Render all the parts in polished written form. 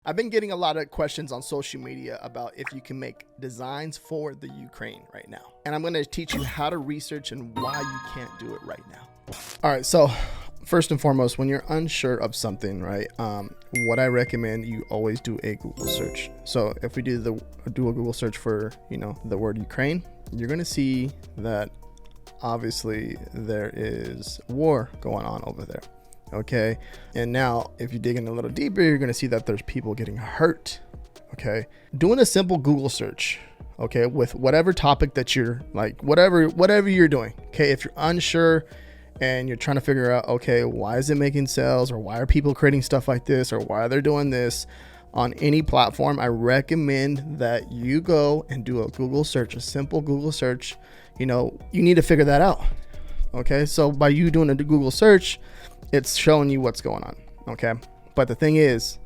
I've been getting a lot of questions on social media about if you can make designs for the Ukraine right now. And I'm going to teach you how to research and why you can't do it right now. All right, so first and foremost, when you're unsure of something, right, what I recommend, you always do a Google search. So if we do a Google search for, the word Ukraine, you're going to see that obviously there is war going on over there. Okay, and now if you dig in a little deeper, you're going to see that there's people getting hurt. Okay, doing a simple Google search, okay, with whatever topic that you're like, whatever you're doing. Okay, if you're unsure and you're trying to figure out, okay, why is it making sales, or why are people creating stuff like this, or why are they doing this on any platform, I recommend that you go and do a Google search, a simple Google search. You need to figure that out. Okay, so by you doing a Google search, it's showing you what's going on. Okay, but the thing is,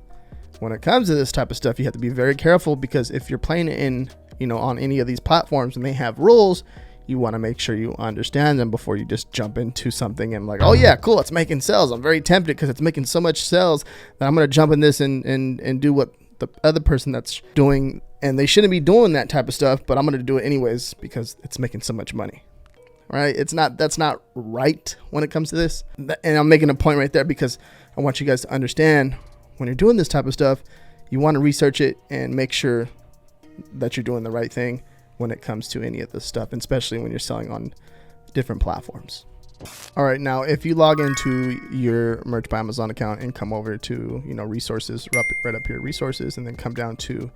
when it comes to this type of stuff, you have to be very careful, because if you're playing it in, on any of these platforms and they have rules, you want to make sure you understand them before you just jump into something and like, oh yeah, cool, it's making sales. I'm very tempted because it's making so much sales that I'm going to jump in this and do what the other person that's doing, and they shouldn't be doing that type of stuff, but I'm going to do it anyways because it's making so much money. Right? That's not right when it comes to this. And I'm making a point right there because I want you guys to understand, when you're doing this type of stuff, you want to research it and make sure that you're doing the right thing when it comes to any of this stuff, especially when you're selling on different platforms. All right, now if you log into your Merch by Amazon account and come over to, resources, right up here, resources, and then come down to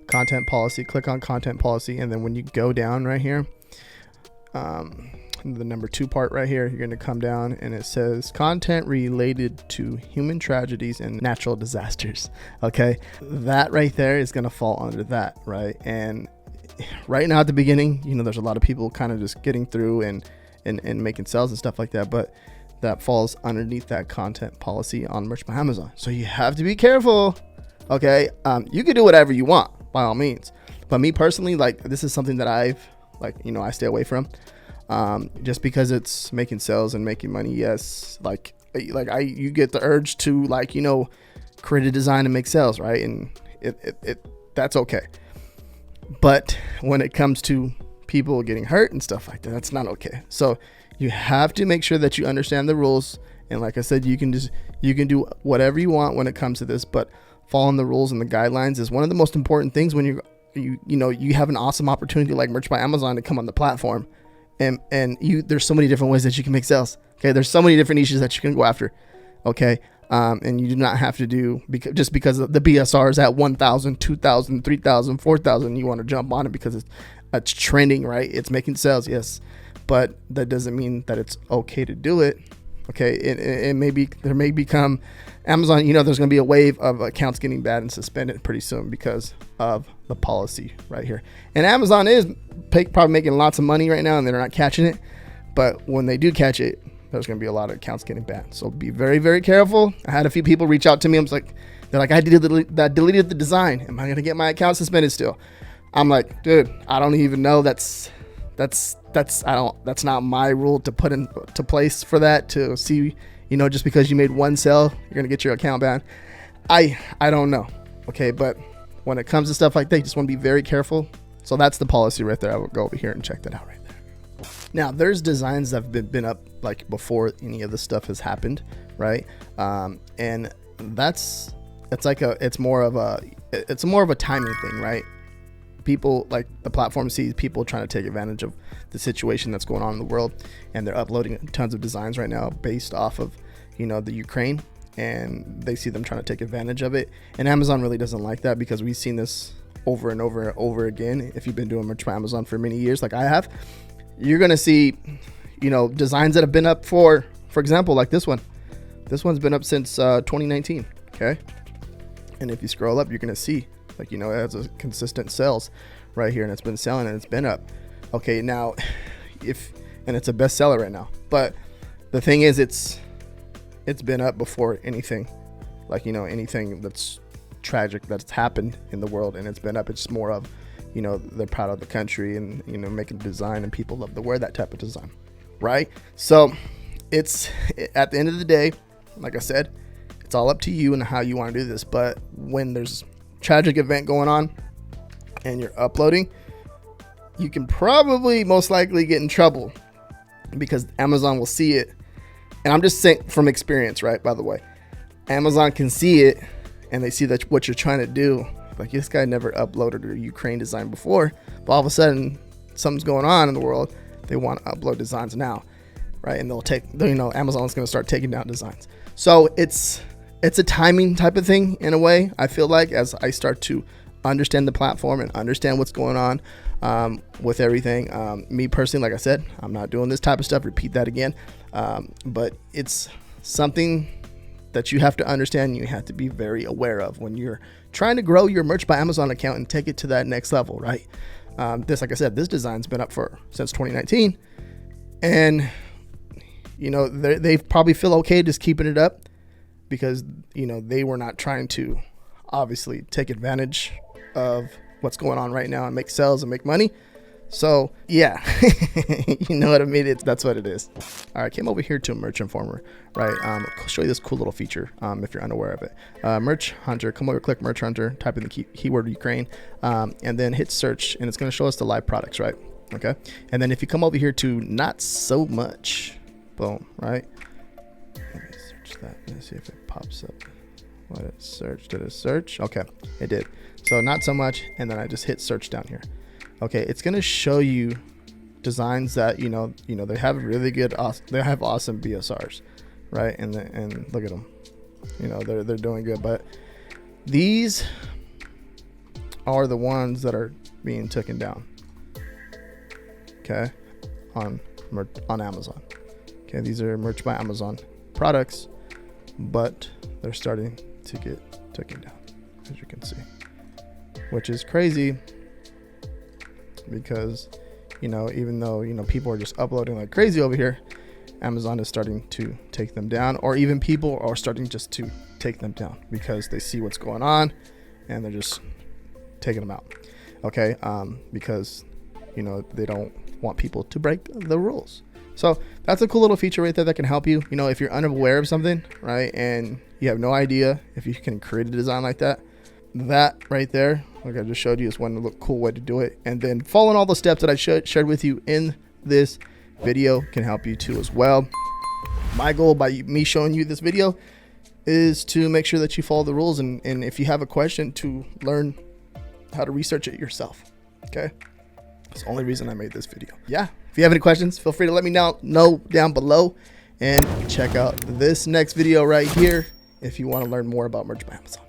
content policy, click on content policy, and then when you go down right here, the number 2 part right here, you're going to come down and it says content related to human tragedies and natural disasters. Okay, that right there is going to fall under that, right? And right now at the beginning, there's a lot of people kind of just getting through and making sales and stuff like that, but that falls underneath that content policy on Merch by Amazon. So you have to be careful. Okay, you can do whatever you want by all means, but me personally, like, this is something that I stay away from, just because it's making sales and making money. Yes, you get the urge to create a design and make sales, right? And that's okay. But when it comes to people getting hurt and stuff like that, that's not okay. So you have to make sure that you understand the rules. And like I said, you can do whatever you want when it comes to this, but following the rules and the guidelines is one of the most important things when you have an awesome opportunity like Merch by Amazon to come on the platform, and there's so many different ways that you can make sales. Okay, there's so many different niches that you can go after. Okay, and you do not have to do just because the BSR is at 1,000, 2,000, 3,000, 4,000. You want to jump on it because it's trending, right? It's making sales, yes, but that doesn't mean that it's okay to do it. Okay, there may become Amazon, there's going to be a wave of accounts getting banned and suspended pretty soon because of the policy right here. And Amazon is probably making lots of money right now and they're not catching it. But when they do catch it, there's going to be a lot of accounts getting banned. So be very, very careful. I had a few people reach out to me. They're like, I deleted the design. Am I going to get my account suspended still? I'm like, dude, I don't even know. That's not my rule to put into place for that, to see, just because you made one sale, you're going to get your account banned. I don't know. Okay. But when it comes to stuff like that, you just want to be very careful. So that's the policy right there. I will go over here and check that out right there. Now there's designs that have been up like before any of this stuff has happened. Right. And it's more of a timing thing, right? People, like, the platform sees people trying to take advantage of the situation that's going on in the world, and they're uploading tons of designs right now based off of the Ukraine, and they see them trying to take advantage of it. And Amazon really doesn't like that, because we've seen this over and over and over again. If you've been doing Merch by Amazon for many years like I have, you're gonna see designs that have been up for example, like this one's been up since 2019. Okay, and if you scroll up, you're gonna see it has a consistent sales right here, and it's been selling and it's been up. Okay, now and it's a bestseller right now. But the thing is, it's been up before anything, anything that's tragic that's happened in the world, and it's been up. It's more of, they're proud of the country and, making design, and people love to wear that type of design, right? So it's, at the end of the day, like I said, it's all up to you and how you want to do this. But when there's tragic event going on and you're uploading, you can probably most likely get in trouble because Amazon will see it. And I'm just saying from experience, right? By the way, Amazon can see it and they see that what you're trying to do. Like, this guy never uploaded a Ukraine design before, but all of a sudden something's going on in the world. They want to upload designs now, right? And they'll take, you know, Amazon's going to start taking down designs. So it's a timing type of thing in a way. I feel like as I start to understand the platform and understand what's going on with everything. Me personally, like I said, I'm not doing this type of stuff. Repeat that again. But it's something that you have to understand. You have to be very aware of when you're trying to grow your Merch by Amazon account and take it to that next level, right? Like I said, this design's been up since 2019, and you know, they probably feel okay just keeping it up because, you know, they were not trying to obviously take advantage of what's going on right now and make sales and make money. So yeah, you know what I mean? That's what it is. All right, came over here to Merch Informer, right? I'll show you this cool little feature if you're unaware of it. Merch Hunter, come over, click Merch Hunter, type in the keyword Ukraine, and then hit search, and it's going to show us the live products, right? Okay, and then if you come over here to not so much, boom, right? Let me search that. Let's see if it pops up. Let it search. Did it search? Okay, it did. So not so much, and then I just hit search down here. Okay, it's gonna show you designs that you know they have really good, they have awesome BSRs, right? And look at them, you know, they're doing good. But these are the ones that are being taken down. Okay, on Amazon. Okay, these are Merch by Amazon products, but they're starting to get taken down, as you can see, which is crazy. Because, you know, even though, you know, people are just uploading like crazy over here, Amazon is starting to take them down, or even people are starting just to take them down because they see what's going on and they're just taking them out. Okay, because, you know, they don't want people to break the rules. So that's a cool little feature right there that can help you. You know, if you're unaware of something, right, and you have no idea if you can create a design like that, that right there, like I just showed you, is one cool way to do it. And then following all the steps that I shared with you in this video can help you too as well. My goal by me showing you this video is to make sure that you follow the rules, and if you have a question, to learn how to research it yourself. Okay, that's the only reason I made this video. Yeah, if you have any questions, feel free to let me know down below, and check out this next video right here if you want to learn more about Merch by Amazon.